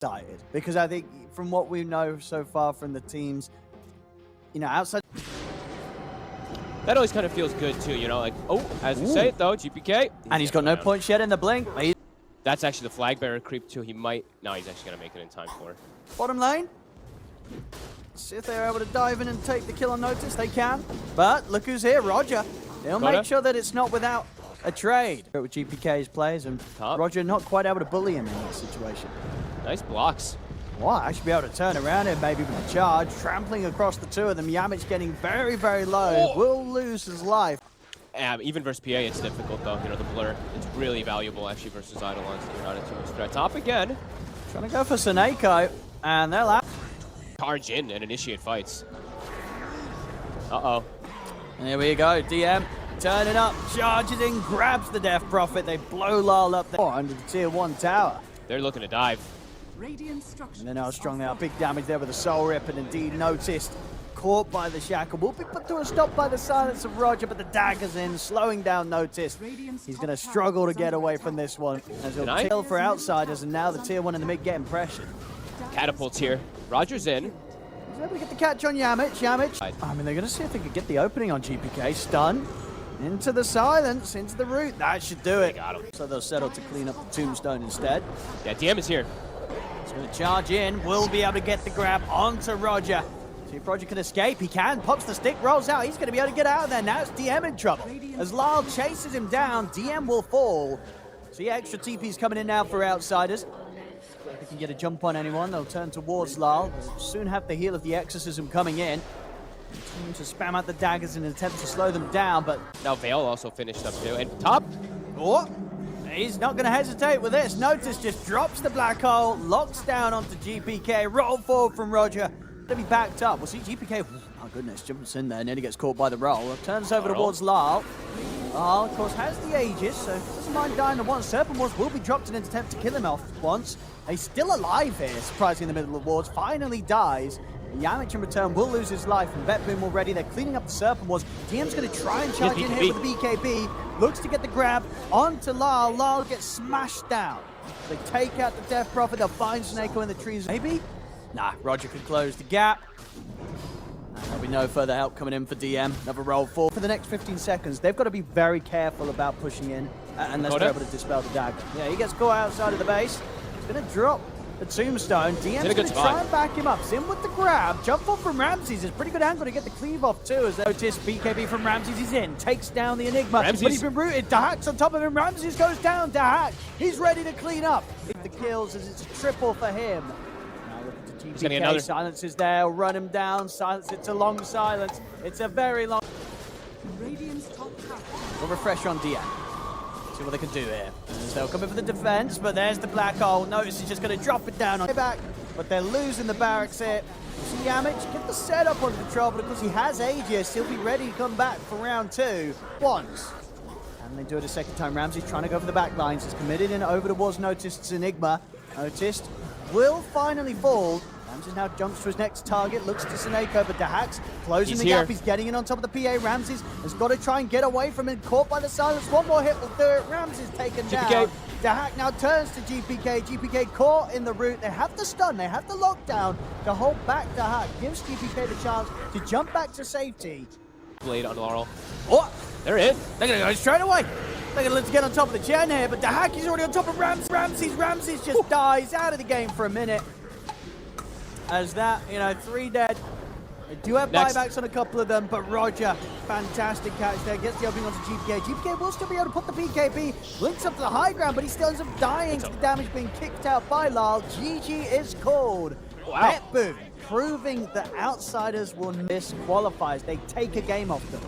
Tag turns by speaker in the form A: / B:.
A: excited because I think from what we know so far from the teams, you know, outside.
B: That always kind of feels good too, you know, like, oh, as you say it though, GPK.
A: And he's got no points yet in the blink.
B: That's actually the flag bearer creep too. He might, no, he's actually gonna make it in time for it.
A: Bottom lane. See if they're able to dive in and take the kill on notice. They can. But look who's here, Roger. They'll make sure that it's not without a trade. With GPK's plays and Roger not quite able to bully him in that situation.
B: Nice blocks.
A: Well, I should be able to turn around here maybe with a charge. Trampling across the two of them. Yamich getting very, very low. Will lose his life.
B: Even versus PA, it's difficult though. You know, the blur, it's really valuable actually versus Eidolons. You're not in too much threat. Top again.
A: Trying to go for Seneko, and they'll out.
B: Charge in and initiate fights. Uh-oh.
A: And here we go. DM turning up, charges in, grabs the Death Prophet. They blow Lal up there under the tier 1 tower.
B: They're looking to dive.
A: And then how strong they are. Big damage there with a Soul Rip, and indeed noticed. Caught by the shackle. Will be put to a stop by the silence of Roger, but the dagger's in, slowing down Notice. He's going to struggle to get away from this one. As he'll kill for Outsiders, and now the tier 1 in the mid getting pressured.
B: Catapults here. Roger's in.
A: He's able to get the catch on Yamich. I mean, they're going to see if they can get the opening on GPK. Stun. Into the silence, into the root. That should do it.
B: Got him.
A: So they'll settle to clean up the tombstone instead.
B: Yeah, DM is here.
A: He's going to charge in. Will be able to get the grab onto Roger. See if Roger can escape. He can. Pops the stick, rolls out. He's going to be able to get out of there. Now it's DM in trouble. As Lyle chases him down, DM will fall. See, extra TP's coming in now for Outsiders. If they can get a jump on anyone, they'll turn towards Lyle. They'll soon have the heal of the exorcism coming in. Continue to spam out the daggers in an attempt to slow them down, but...
B: Now Vale also finished up too. And top.
A: Oh, he's not going to hesitate with this. Notice just drops the black hole, locks down onto GPK. Roll forward from Roger. To be backed up. We'll see GPK. Oh goodness, jumps in there, nearly gets caught by the roll. Turns over towards Lyle. Lyle, of course, has the Aegis, so doesn't mind dying to once. Serpent Wars will be dropped in an attempt to kill him off once. He's still alive here, surprisingly in the middle of the wards. Finally dies. Yamich in return will lose his life, and BETBOOM already. They're cleaning up the Serpent Wars. DM's going to try and charge in here with the BKB. Looks to get the grab onto Lyle. Lyle gets smashed down. They take out the Death Prophet. They'll find Snako in the trees. Maybe? Nah, Roger can close the gap. And there'll be no further help coming in for DM. Another roll forward. For the next 15 seconds, they've got to be very careful about pushing in unless they're able to dispel the dagger. Yeah, he gets caught outside of the base. He's going to drop the tombstone. DM's going to try and back him up. Zim with the grab. Jump off from Ramses. It's a pretty good angle to get the cleave off too. As they notice BKB from Ramses is in. Takes down the Enigma. But he's been rooted. Dahak's on top of him. Ramses goes down. Dahak. He's ready to clean up. The kills as it's a triple for him.
B: He's getting another.
A: Silence is there, run him down, silence, it's a long silence. It's a very long... We'll refresh on DM. See what they can do here. They'll come in for the defense, but there's the black hole. Notice he's just going to drop it down on the back, but they're losing the barracks here. See Yamich get the setup under control, but because he has Aegis, he'll be ready to come back for round 2 once. And they do it a second time. Ramsey's trying to go for the back lines. He's committed in over towards Noticed's Enigma. Noticed will finally fall. Ramses now jumps to his next target, looks to Seneko, but Dahak's closing the gap. He's getting in on top of the PA. Ramses has got to try and get away from him. Caught by the silence. One more hit will do it. Ramses taken down. Dahak now turns to GPK. GPK caught in the root. They have the stun. They have the lockdown to hold back Dahak. Gives GPK the chance to jump back to safety.
B: Blade on Laurel.
A: Oh,
B: they're in.
A: They're going to go straight away. They're going to look to get on top of the gen here, but Dahak is already on top of Ramses. Ramses just dies out of the game for a minute. As that, you know, 3 dead. They do have buybacks on a couple of them, but Roger, fantastic catch there. Gets the opening onto GPK. GPK will still be able to put the BKB. Links up to the high ground, but he still ends up dying to the damage being kicked out by Lal. GG is called. Wow. BETBOOM proving that Outsiders will miss qualifiers. They take a game off them.